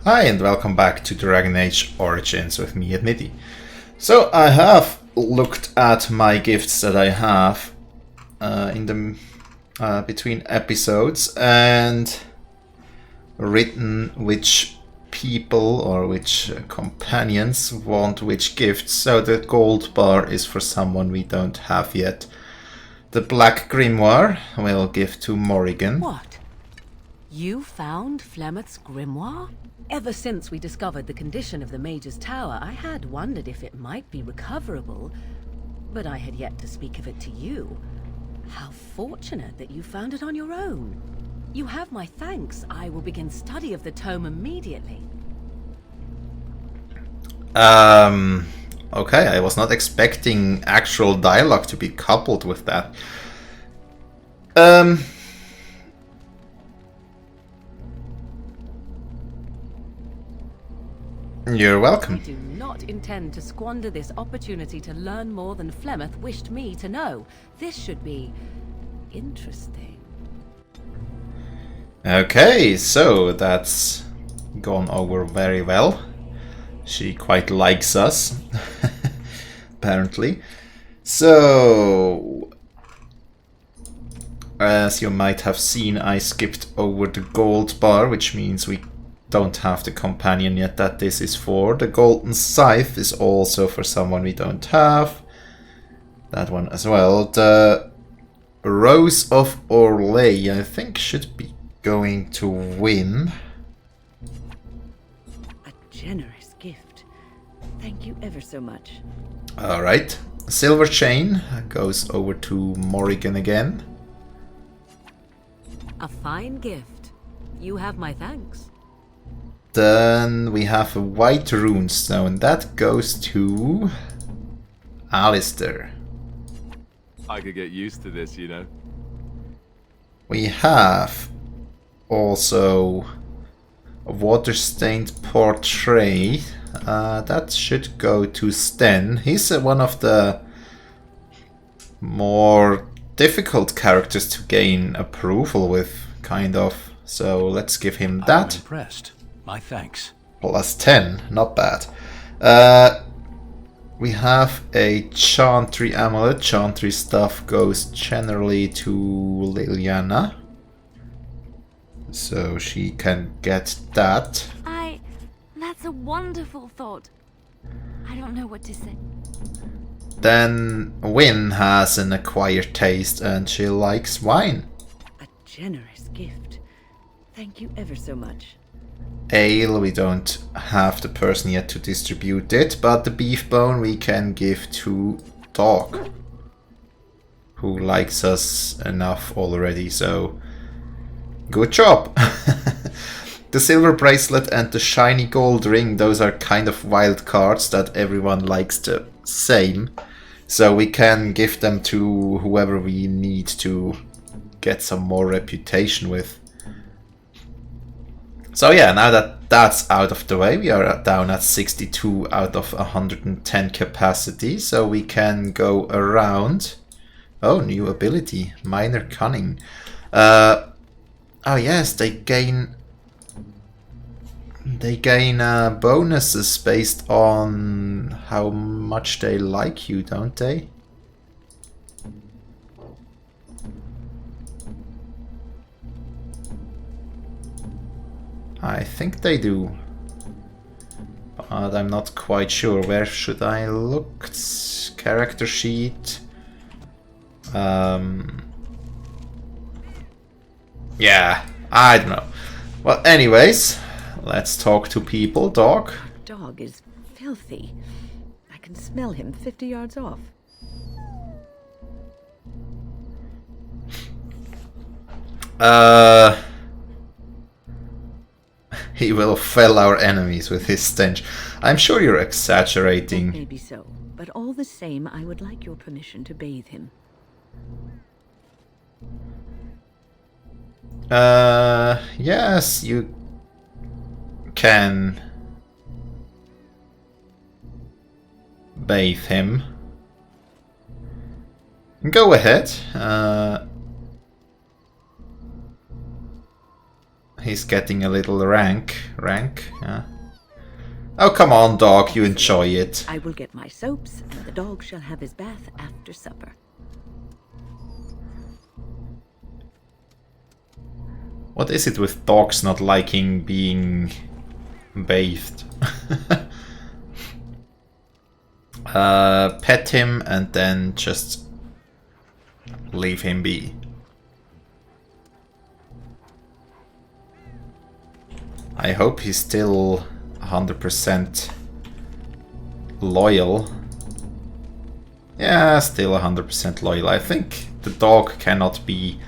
Hi and welcome back to Dragon Age Origins with me, Admiti. So I have looked at my gifts that I have in the between episodes and written which people or which companions want which gifts. So the gold bar is for someone we don't have yet. The black grimoire we'll give to Morrigan. What? You found Flemeth's grimoire? Ever since we discovered the condition of the Mage's Tower, I had wondered if it might be recoverable, but I had yet to speak of it to you. How fortunate that you found it on your own. You have my thanks. I will begin study of the tome immediately. Okay, I was not expecting actual dialogue to be coupled with that. You're welcome. I do not intend to squander this opportunity to learn more than Flemeth wished me to know. This should be interesting. Okay, so that's gone over very well. She quite likes us, apparently. So, as you might have seen, I skipped over the gold bar, which means we don't have the companion yet that this is for. The golden scythe is also for someone we don't have. That one as well. The Rose of Orlais, I think, should be going to win. A generous gift. Thank you ever so much. Alright. Silver chain goes over to Morrigan again. A fine gift. You have my thanks. Then we have a white runestone. That goes to Alistair. I could get used to this, you know. We have also a water-stained portrait. That should go to Sten. He's one of the more difficult characters to gain approval with, kind of. So let's give him that. I'm impressed. My thanks. Plus 10, not bad. We have a Chantry amulet. Chantry stuff goes generally to Liliana. So she can get that. That's a wonderful thought. I don't know what to say. Then Wynn has an acquired taste and she likes wine. A generous gift. Thank you ever so much. Ale, we don't have the person yet to distribute it, but the beef bone we can give to Dog, who likes us enough already, so good job. The silver bracelet and the shiny gold ring, those are kind of wild cards that everyone likes the same, so we can give them to whoever we need to get some more reputation with. So yeah, now that that's out of the way, we are down at 62 out of 110 capacity, so we can go around. Oh, new ability, Minor Cunning. Oh yes, they gain bonuses based on how much they like you, don't they? I think they do, but I'm not quite sure. Where should I look? Character sheet. Yeah, I don't know. Well, anyways, let's talk to people. Dog. Dog is filthy. I can smell him 50 yards off. He will fell our enemies with his stench. I'm sure you're exaggerating. Maybe so, but all the same, I would like your permission to bathe him. Yes, you can bathe him. Go ahead. he's getting a little rank. Yeah. Oh, come on, dog, you enjoy it. I will get my soaps, and the dog shall have his bath after supper. What is it with dogs not liking being bathed? Pet him and then just leave him be. I hope he's still 100% loyal. Yeah, still 100% loyal. I think the dog cannot be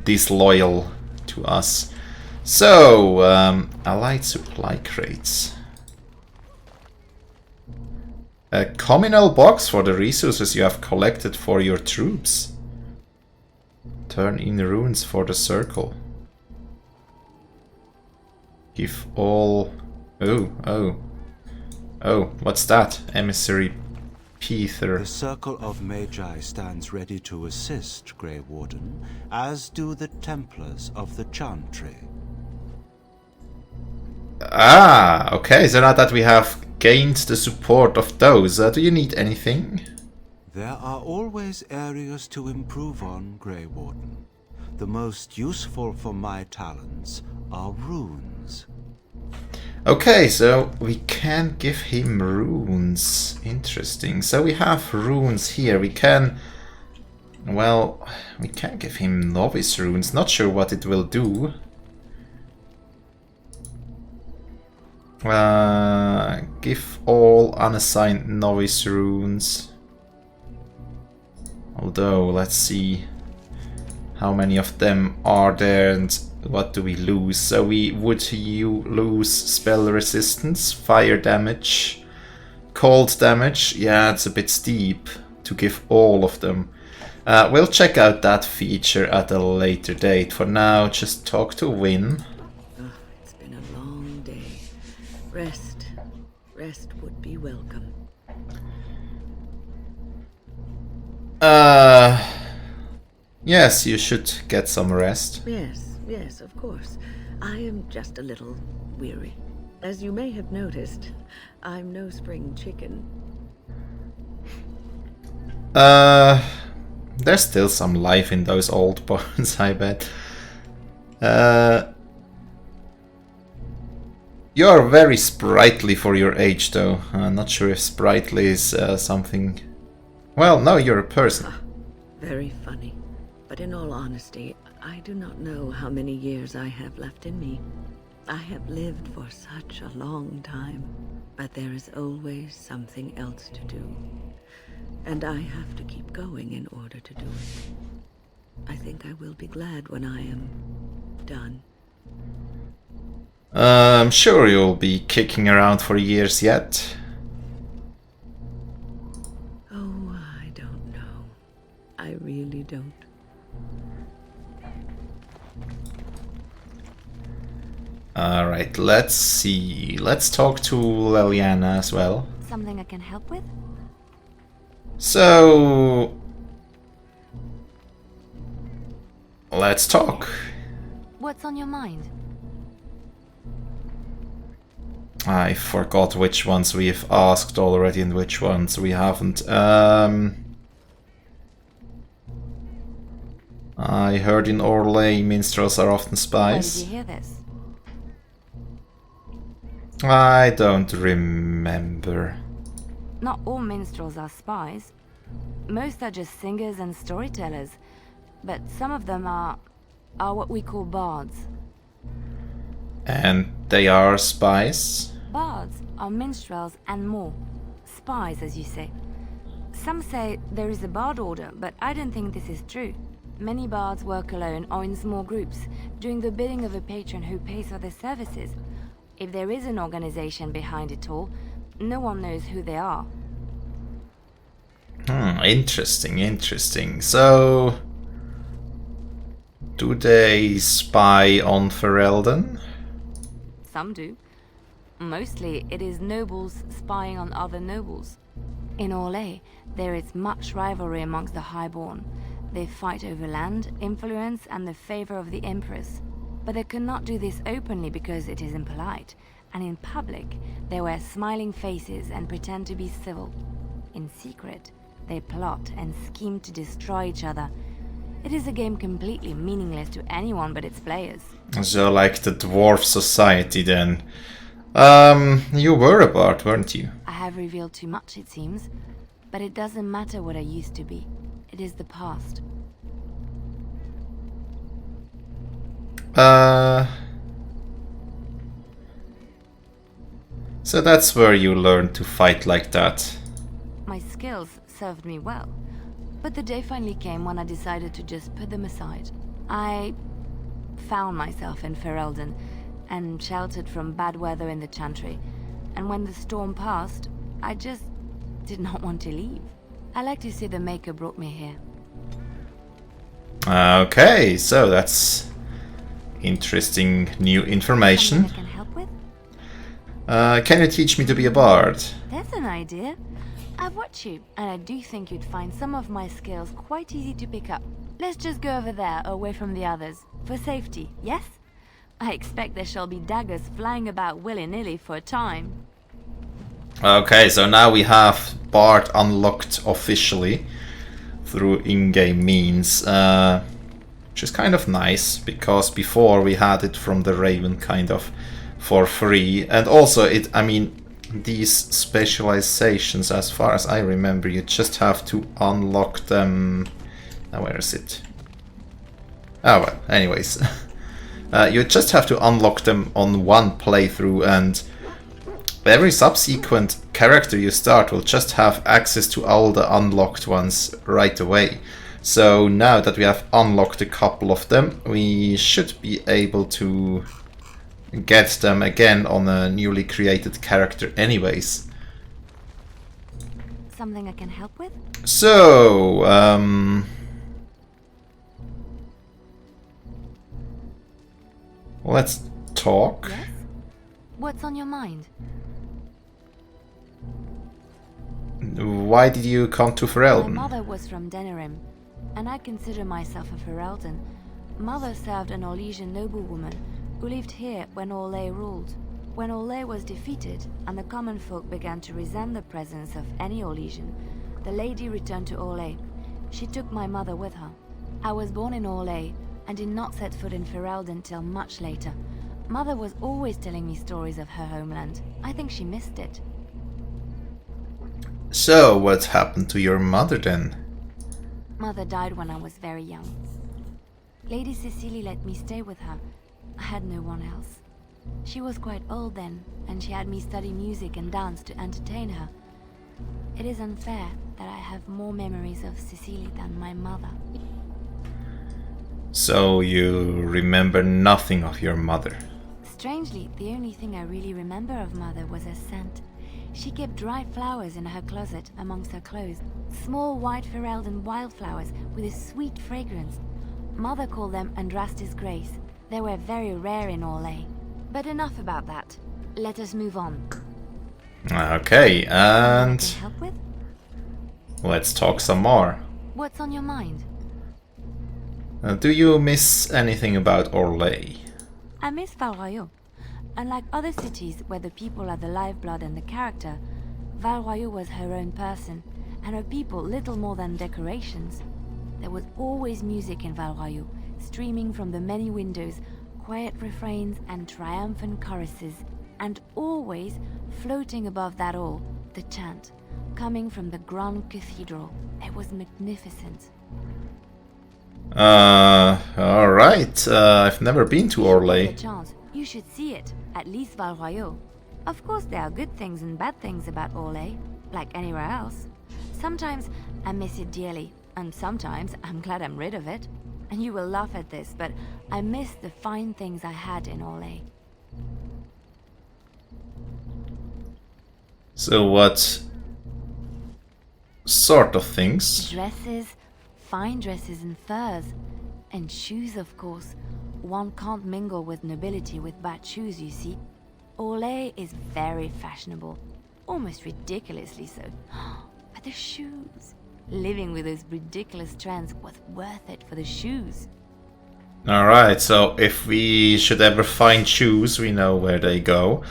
disloyal to us. So, allied supply crates. A communal box for the resources you have collected for your troops. Turn in runes for the circle. Give all... Oh, what's that? Emissary Peter. The Circle of Magi stands ready to assist, Grey Warden, as do the Templars of the Chantry. Ah, okay, so now that we have gained the support of those, do you need anything? There are always areas to improve on, Grey Warden. The most useful for my talents are runes. Okay, so we can give him runes. Interesting. So we have runes here. We can... Well, we can give him novice runes. Not sure what it will do. Give all unassigned novice runes. Although, let's see how many of them are there and what do we lose. So we would lose spell resistance, fire damage, cold damage. Yeah, it's a bit steep to give all of them. We'll check out that feature at a later date. For now, just talk to Win. It's been a long day. Rest would be welcome. Yes, you should get some rest. Yes, of course. I am just a little weary. As you may have noticed, I'm no spring chicken. There's still some life in those old bones, I bet. You're very sprightly for your age, though. I'm not sure if sprightly is something... Well, no, you're a person. Very funny. But in all honesty, I do not know how many years I have left in me. I have lived for such a long time, but there is always something else to do. And I have to keep going in order to do it. I think I will be glad when I am done. I'm sure you'll be kicking around for years yet. Oh, I don't know. I really don't. Alright, let's see. Let's talk to Leliana as well. Something I can help with? So... let's talk. What's on your mind? I forgot which ones we've asked already and which ones we haven't. I heard in Orlais minstrels are often Where spies. did you hear this? I don't remember. Not all minstrels are spies. Most are just singers and storytellers. But some of them are what we call bards. And they are spies? Bards are minstrels and more. Spies, as you say. Some say there is a bard order, but I don't think this is true. Many bards work alone or in small groups, doing the bidding of a patron who pays for their services. If there is an organization behind it all, no one knows who they are. Interesting. So... do they spy on Ferelden? Some do. Mostly, it is nobles spying on other nobles. In Orlais, there is much rivalry amongst the Highborn. They fight over land, influence, and the favor of the Empress. But they could not do this openly because it is impolite, and in public they wear smiling faces and pretend to be civil. In secret, they plot and scheme to destroy each other. It is a game completely meaningless to anyone but its players. So like the dwarf society then. You were a bard, weren't you? I have revealed too much, it seems, but it doesn't matter what I used to be. It is the past. So that's where you learned to fight like that. My skills served me well, but the day finally came when I decided to just put them aside. I found myself in Ferelden and sheltered from bad weather in the Chantry, and when the storm passed, I just did not want to leave. I like to say the Maker brought me here. Okay, so that's interesting new information. Something I can help with? Can you teach me to be a bard? That's an idea. I've watched you, and I do think you'd find some of my skills quite easy to pick up. Let's just go over there, away from the others. For safety, yes? I expect there shall be daggers flying about willy-nilly for a time. Okay, so now we have bard unlocked officially through in-game means, which is kind of nice, because before we had it from the Raven kind of for free, and also these specializations, as far as I remember, you just have to unlock them. Now, where is it? Oh well, anyways. You just have to unlock them on one playthrough, and every subsequent character you start will just have access to all the unlocked ones right away. So now that we have unlocked a couple of them, we should be able to get them again on a newly created character anyways. Something I can help with? So, let's talk. Yes? What's on your mind? Why did you come to My Ferelden? mother was from Denerim, and I consider myself a Ferelden. Mother served an Orlesian noblewoman who lived here when Orlais ruled. When Orlais was defeated and the common folk began to resent the presence of any Orlesian, the lady returned to Orlais. She took my mother with her. I was born in Orlais and did not set foot in Ferelden till much later. Mother was always telling me stories of her homeland. I think she missed it. So, what happened to your mother then? Mother died when I was very young. Lady Cecily let me stay with her. I had no one else. She was quite old then, and she had me study music and dance to entertain her. It is unfair that I have more memories of Cecily than my mother. So, you remember nothing of your mother? Strangely, the only thing I really remember of Mother was her scent. She kept dried flowers in her closet amongst her clothes. Small white Ferelden wildflowers with a sweet fragrance. Mother called them Andrastis Grace. They were very rare in Orlais. But enough about that. Let us move on. Okay, Something I and can help with? let's talk some more. What's on your mind? Do you miss anything about Orlais? I miss Val Royeaux. Unlike other cities where the people are the lifeblood and the character, Val Royeaux was her own person, and her people little more than decorations. There was always music in Val Royeaux, streaming from the many windows, quiet refrains and triumphant choruses, and always, floating above that all, the chant, coming from the Grand Cathedral. It was magnificent. Alright. I've never been to The Orlais. chant. You should see it, at least Val Royeaux. Of course there are good things and bad things about Orlais, like anywhere else. Sometimes I miss it dearly, and sometimes I'm glad I'm rid of it. And you will laugh at this, but I miss the fine things I had in Orlais. So what sort of things? Dresses, fine dresses and furs, and shoes, of course. One can't mingle with nobility with bad shoes, you see. Orlais is very fashionable, almost ridiculously so. But the shoes, living with those ridiculous trends was worth it for the shoes. Alright, so if we should ever find shoes, we know where they go.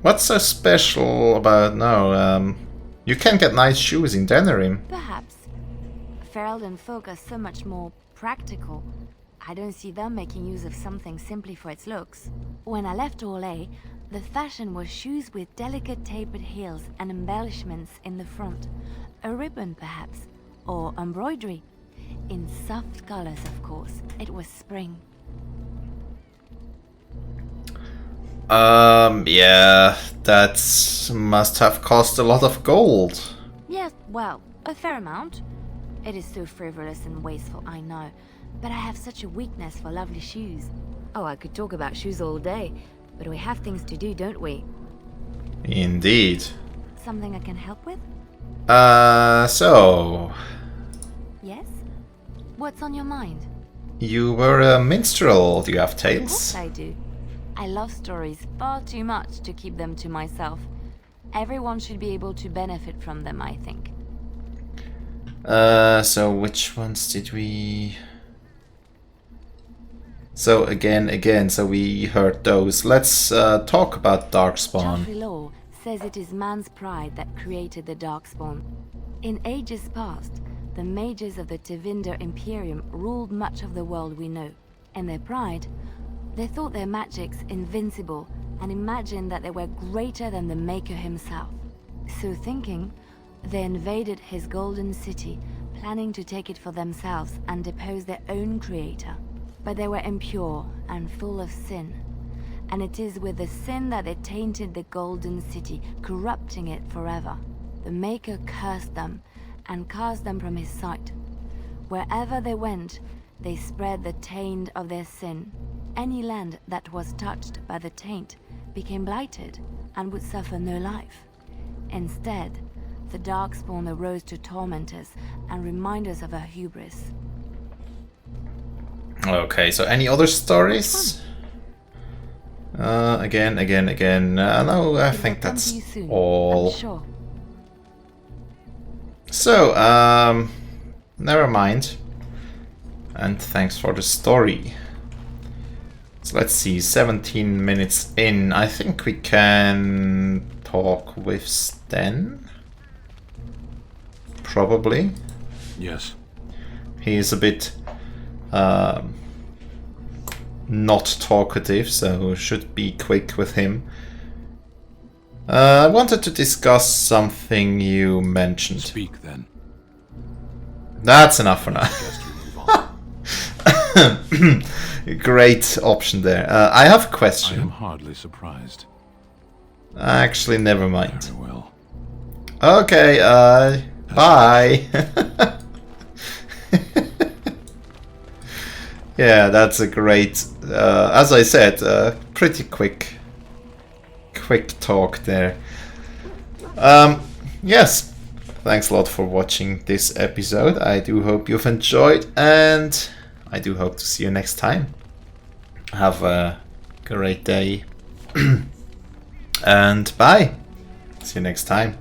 What's so special about... No, you can get nice shoes in Denerim. Perhaps. Ferelden folk are so much more practical. I don't see them making use of something simply for its looks. When I left Orlais, the fashion was shoes with delicate tapered heels and embellishments in the front. A ribbon, perhaps, or embroidery. In soft colors, of course. It was spring. Yeah, that must have cost a lot of gold. Yes, well, a fair amount. It is so frivolous and wasteful, I know. But I have such a weakness for lovely shoes. Oh, I could talk about shoes all day, but we have things to do, don't we? Indeed. Something I can help with? So... Yes? What's on your mind? You were a minstrel. Do you have Of tales? course I do. I love stories far too much to keep them to myself. Everyone should be able to benefit from them, I think. So which ones did we... So again, so we heard those. Let's talk about Darkspawn. Geoffrey Law says it is man's pride that created the Darkspawn. In ages past, the mages of the Tevinder Imperium ruled much of the world we know. In their pride, they thought their magics invincible and imagined that they were greater than the Maker himself. So thinking, they invaded his golden city, planning to take it for themselves and depose their own creator. But they were impure and full of sin. And it is with the sin that they tainted the golden city, corrupting it forever. The Maker cursed them and cast them from his sight. Wherever they went, they spread the taint of their sin. Any land that was touched by the taint became blighted and would suffer no life. Instead, the Darkspawn arose to torment us and remind us of our hubris. Okay, so any other stories? Again. No, I think that's all. Sure. So, never mind. And thanks for the story. So let's see, 17 minutes in. I think we can talk with Sten. Probably. Yes. He is a bit not talkative, so should be quick with him. I wanted to discuss something you mentioned. Speak then. That's enough for now. Great option there. I have a I question. am hardly surprised. Actually, never mind. Very well. Okay, bye. Yeah, that's a great, as I said, pretty quick talk there. Yes, thanks a lot for watching this episode. I do hope you've enjoyed, and I do hope to see you next time. Have a great day, and bye. See you next time.